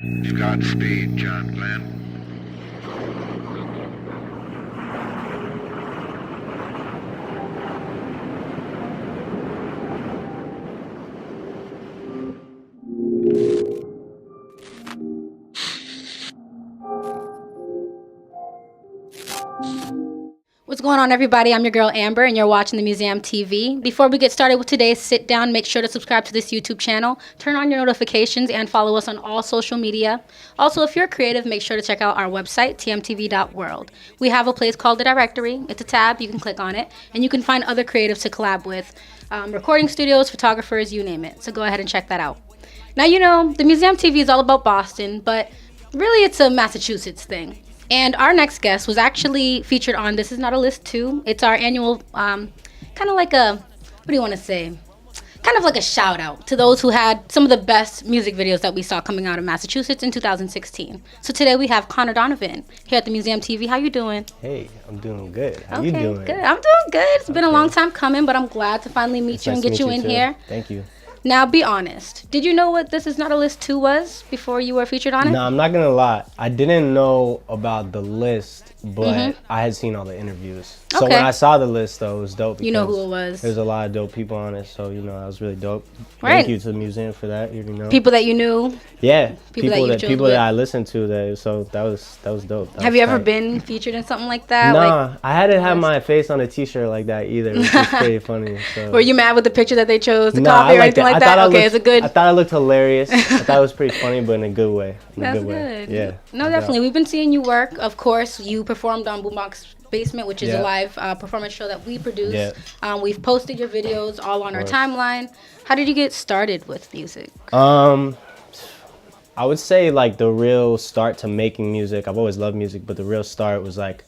Godspeed, John Glenn. What's going on, everybody? I'm your girl Amber, and you're watching the Museum TV. Before we get started with today's sit down, make sure to subscribe to this YouTube channel, turn on your notifications, and follow us on all social media. Also, if you're creative, make sure to check out our website, TMTV.WORLD. We have a place called The Directory. It's a tab. You can click on it, and you can find other creatives to collab with, recording studios, photographers, you name it. So go ahead and check that out. Now, you know, the Museum TV is all about Boston, but really it's a Massachusetts thing. And our next guest was actually featured on This Is Not a List 2. It's our annual, kind of like a, what do you want to say? Kind of like a shout out to those who had some of the best music videos that we saw coming out of Massachusetts in 2016. So today we have Connor Donovan here at the Museum TV. How you doing? Hey, I'm doing good. How you doing? Good. I'm doing good. It's been a long time coming, but I'm glad to finally meet you and get you in here. Thank you. Now, be honest. Did you know what This Is Not a List 2 was before you were featured on it? No, I'm not going to lie. I didn't know about the list, but I had seen all the interviews. So when I saw the list, though, it was dope. You know who it was. There's a lot of dope people on it, so, you know, that was really dope. Right. Thank you to the museum for that, you know. People that you knew? Yeah. People that I listened to, so that was dope. Have you ever been featured in something like that? Nah, I hadn't had my face on a t-shirt like that either, which is pretty funny. So. Were you mad with the picture that they chose to copy or anything like that? Okay, it's a good... I thought it looked hilarious. I thought it was pretty funny, but in a good way. That's good. Yeah. No, definitely. We've been seeing you work. Of course, you performed on Boombox Basement, which is a live performance show that we produce. Yeah. We've posted your videos all on our timeline. How did you get started with music? I would say like the real start to making music. I've always loved music, but the real start was like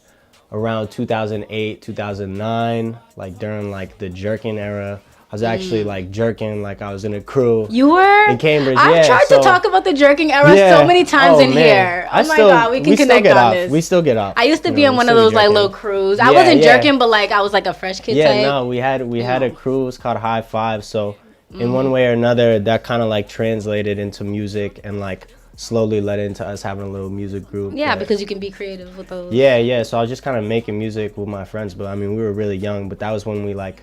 around 2008, 2009, like during like the jerking era. I was actually like jerking, like I was in a crew. You were? In Cambridge, I've tried to talk about the jerking era so many times here. Oh my God, we can connect on this. We still get off. I used to be in one of those like little crews. I wasn't jerking, but like I was like a fresh kid type. Yeah, no, we had a crew. It was called High Five. So in one way or another, that kind of like translated into music and like slowly led into us having a little music group. Yeah, because you can be creative with those. Yeah. So I was just kind of making music with my friends, but I mean, we were really young, but that was when we like,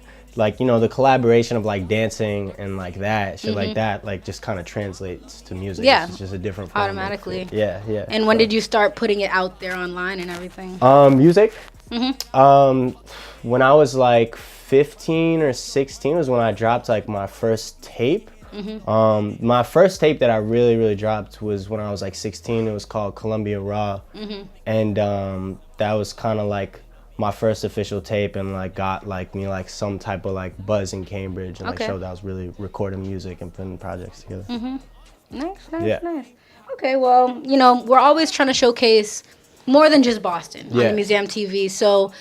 you know, the collaboration of like dancing and like that shit like that like just kind of translates to music. It's just a different form automatically. Yeah. And when did you start putting it out there online and everything? Music? When I was like 15 or 16 was when I dropped like my first tape. My first tape that I really dropped was when I was like 16. It was called Columbia Raw. And that was kind of like my first official tape and like got like me like some type of like buzz in Cambridge and like showed that I was really recording music and putting projects together. Nice. Okay, well, you know, we're always trying to showcase more than just Boston on the Museum TV. So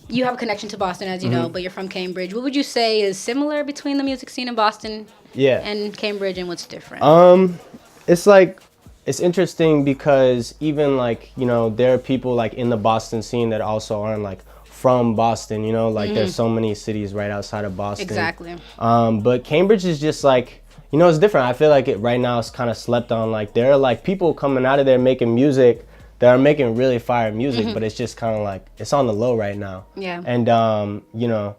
you have a connection to Boston, as you know, but you're from Cambridge. What would you say is similar between the music scene in Boston and Cambridge, and what's different? It's like, it's interesting because even like, you know, there are people like in the Boston scene that also aren't like from Boston, you know, like there's so many cities right outside of Boston. Exactly. But Cambridge is just like, you know, it's different. I feel like it right now is kind of slept on. Like there are like people coming out of there making music that are making really fire music, but it's just kind of like, it's on the low right now. Yeah. And, you know,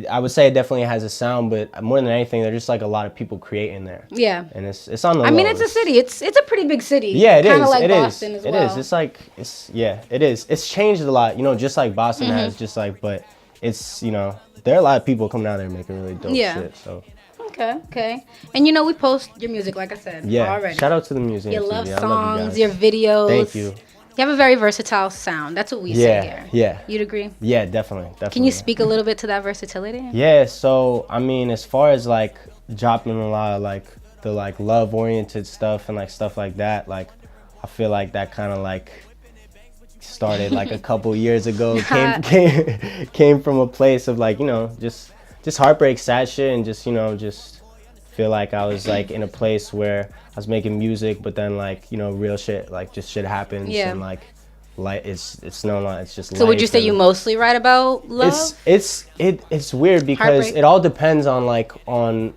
I would say it definitely has a sound, but more than anything, there's just like a lot of people creating there. Yeah. And it's on the low. I mean, it's a city. It's a pretty big city. Yeah, it is. Kind of like it Boston is. as well. It is. It's like, it is. It's changed a lot, you know, just like Boston has, just like, but it's, you know, there are a lot of people coming out there making really dope shit, so. Okay. And you know, we post your music, like I said, already. Shout out to the museum. Your love songs, your videos. Thank you. You have a very versatile sound. That's what we say here. Yeah. You'd agree? Yeah, definitely. Can you speak a little bit to that versatility? Yeah, so, I mean, as far as, like, dropping a lot of, like, the, like, love-oriented stuff and, like, stuff like that, like, I feel like that kind of, like, started, like, a couple years ago. Came from a place of, like, you know, just heartbreak, sad shit, and just, you know, just feel like I was, like, in a place where I was making music, but then, like, you know, real shit, like, just shit happens, and, like, light. It's no lie. It's just. So would you say you mostly write about love? It's weird because Heartbreak? it all depends on like on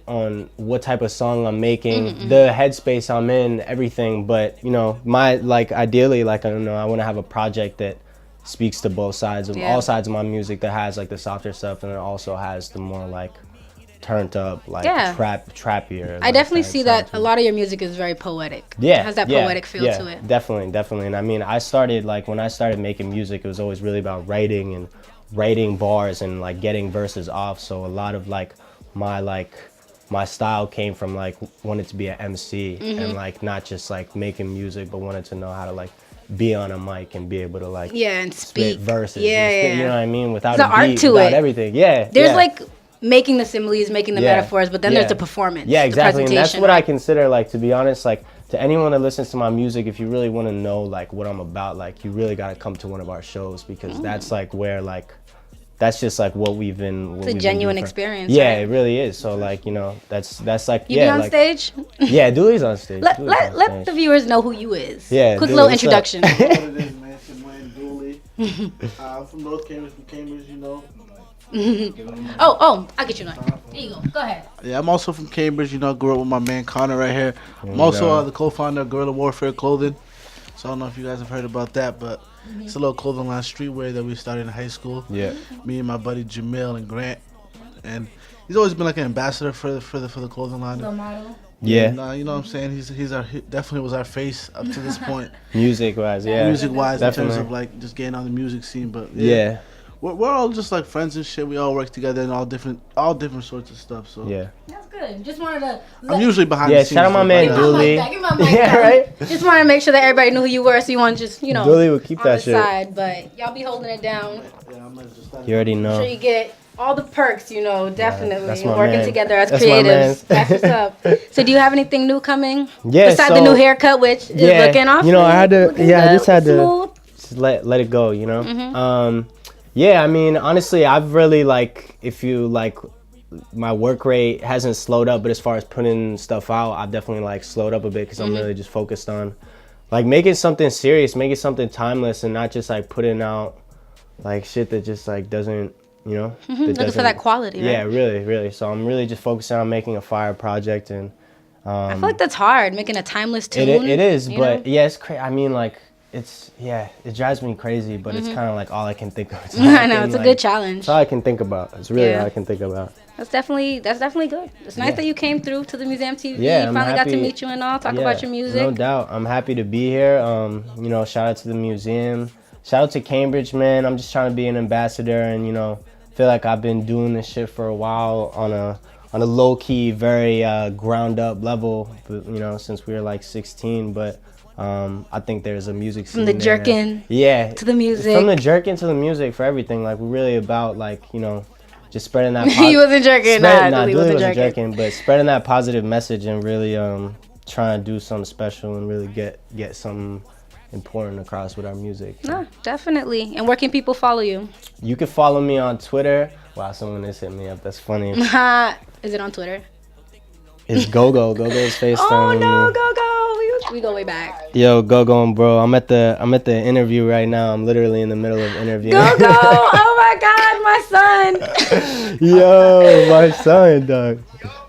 what type of song I'm making, the headspace I'm in, everything. But you know, my like ideally, like I don't know, I want to have a project that speaks to both sides of all sides of my music, that has like the softer stuff and it also has the more like turned up, like trappier. I definitely see that a lot of your music is very poetic. Yeah, it has that poetic feel to it. Definitely. And I mean, I started like when I started making music, it was always really about writing bars and like getting verses off. So a lot of like my style came from like wanting to be an MC and like not just like making music, but wanted to know how to like be on a mic and be able to like and speak spit verses. Yeah, spit, you know what I mean? Without the a beat, art to without it. everything. There's like making the similes, making the metaphors, but then there's the performance. Yeah, exactly. The and that's what I consider, like, to be honest, like, to anyone that listens to my music, if you really want to know, like, what I'm about, like, you really got to come to one of our shows, because that's, like, where, like, that's just, like, what we've been... It's a genuine experience, Yeah, right? it really is. So, like, you know, that's like, You be on like, stage? Yeah, Dully's on stage. Let the viewers know who you is. Yeah, Quick Dully, little what's introduction. What it is, man. It's your man, Dully. I'm from North Cambridge, you know. Oh, I'll get you one. There you go. Go ahead. Yeah, I'm also from Cambridge, you know. Grew up with my man Connor right here. I'm also the co-founder of Guerrilla Warfare Clothing. So I don't know if you guys have heard about that, but it's a little clothing line, streetwear, that we started in high school. Yeah. Me and my buddy Jamil and Grant, and he's always been like an ambassador for the clothing line. Little model. Yeah. And, you know what I'm saying? He definitely was our face up to this point. Music-wise, yeah. Music-wise, Definitely. in terms of like just getting on the music scene, but Yeah. We're all just like friends and shit. We all work together and all different sorts of stuff. So Yeah. That's good. Just wanted to... I'm usually behind the scenes. shout out my though, man but, Dully. Give my mic Yeah, back. right? Just wanted to make sure that everybody knew who you were, so you want to just, you know, Dully would keep on that the shit. side. But y'all be holding it down. Yeah, I'm just You already know. Sure you get all the perks, you know, definitely. that's my Working man. together as That's my creatives. man. That's what's up. So do you have anything new coming? Yeah, Besides the so- new haircut, which is looking off. You know, I had to, looking I good, just had to smooth. just let it go, you know? Yeah, I mean, honestly, I've really, like, if you, like, my work rate hasn't slowed up, but as far as putting stuff out, I've definitely, like, slowed up a bit, because I'm really just focused on, like, making something serious, making something timeless, and not just, like, putting out, like, shit that just, like, doesn't, you know? Looking for that quality, right? Yeah, really. So I'm really just focusing on making a fire project, and... I feel like that's hard, making a timeless tune. It is, you but know? yeah, it's crazy. I mean, like, it drives me crazy, but it's kind of like all I can think of. I know, it's a good challenge. It's all I can think about. It's really Yeah. all I can think about. That's definitely good. It's nice that you came through to the Museum TV. Yeah, I'm finally got to happy- meet you and all, talk Yeah, about your music. No doubt. I'm happy to be here. You know, shout out to the museum. Shout out to Cambridge, man. I'm just trying to be an ambassador, and, you know, feel like I've been doing this shit for a while on a low-key, very ground up level, but, you know, since we were like 16, but I think there's a music scene From the there. jerkin to the music. From the jerkin to the music, for everything. Like, we're really about, like, you know, just spreading that He wasn't jerking. Dully wasn't wasn't jerking. jerking, but spreading that positive message and really trying to do something special and really get something important across with our music. No, definitely. And where can people follow you? You can follow me on Twitter. Wow, someone is hitting me up. That's funny. Is it on Twitter? It's Gogo's FaceTime. Oh no, go! We go way back. Yo, Gogo, bro. I'm at the interview right now. I'm literally in the middle of interviewing. Go! Oh my God, my son. Yo, my son, dog.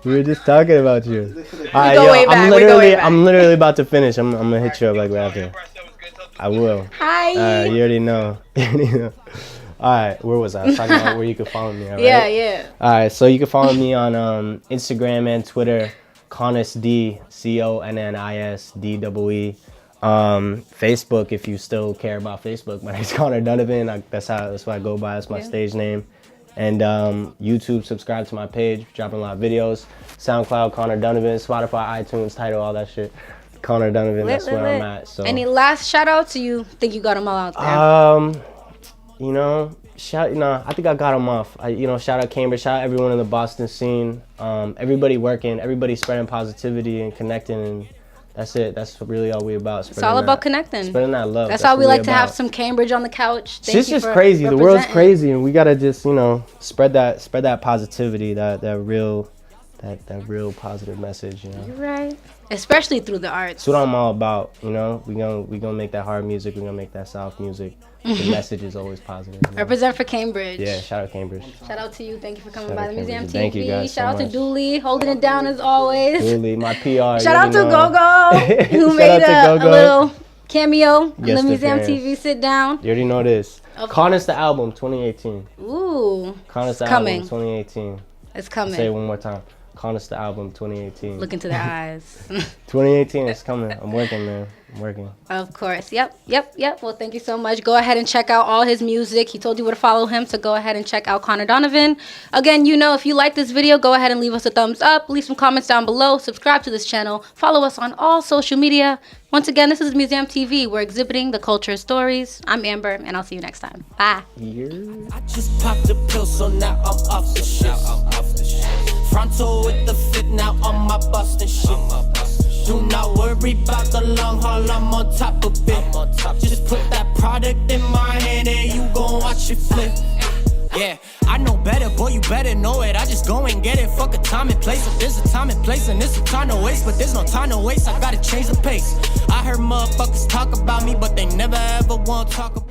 We were just talking about you. Alright, go way back, we go way back. I'm literally about to finish. I'm gonna hit you up like right after. I will. Hi. You already know. Alright, where was I? I was talking about where you can follow me. Right? Yeah. Alright, so you can follow me on Instagram and Twitter, ConnisD, ConnisDEE. Facebook, if you still care about Facebook. My name's Connor Donovan. That's what I go by. That's my stage name. And YouTube, subscribe to my page, dropping a lot of videos. SoundCloud, Connor Donovan. Spotify, iTunes, Tidal, all that shit. Connor Donovan, that's where I'm at. So. Any last shout outs? You think you got them all out there? You know, I think I got them off. Shout out Cambridge, shout out everyone in the Boston scene. Everybody working, everybody spreading positivity and connecting, and that's it. That's really all we about. It's all about connecting. Spreading that love. That's how we like to about. have some Cambridge on the couch. It's just crazy. The world's crazy, and we gotta just, spread that positivity, that that real positive message, you know. You're right. Especially through the arts. That's what I'm all about, you know. We gonna make that hard music. We gonna make that soft music. The message is always positive. You know? Represent for Cambridge. Yeah, shout out Cambridge. Shout out to you. Thank you for coming Shout by out the Museum Cambridge. TV. Thank you guys so Shout out to much. Dully, holding it down as always. Dully, my PR. Shout out to Go. Gogo, who Shout made out to a little cameo on the Guest Museum appearance. TV sit down. You already know this. Of- Connor's the album 2018. Ooh, Connor's the coming. album 2018. It's Say it coming. one more time. Connor's the album 2018. Look into their eyes. 2018 is coming. I'm working, man. I'm working. Of course. Yep. Well, thank you so much. Go ahead and check out all his music. He told you where to follow him, so go ahead and check out Connor Donovan. Again, you know, if you like this video, go ahead and leave us a thumbs up. Leave some comments down below. Subscribe to this channel. Follow us on all social media. Once again, this is Museum TV. We're exhibiting the culture stories. I'm Amber, and I'll see you next time. Bye. Yeah. I just popped the pill, so now I'm off the shit. Frontal with the fit, now on my bustin' shit. Do not worry about the long haul, I'm on top of it. Just put that product in my hand and you gon' watch it flip. Yeah, I know better, boy, you better know it. I just go and get it, fuck a time and place. If there's a time and place, and it's a time to waste. But there's no time to waste, I gotta change the pace. I heard motherfuckers talk about me, but they never ever wanna talk about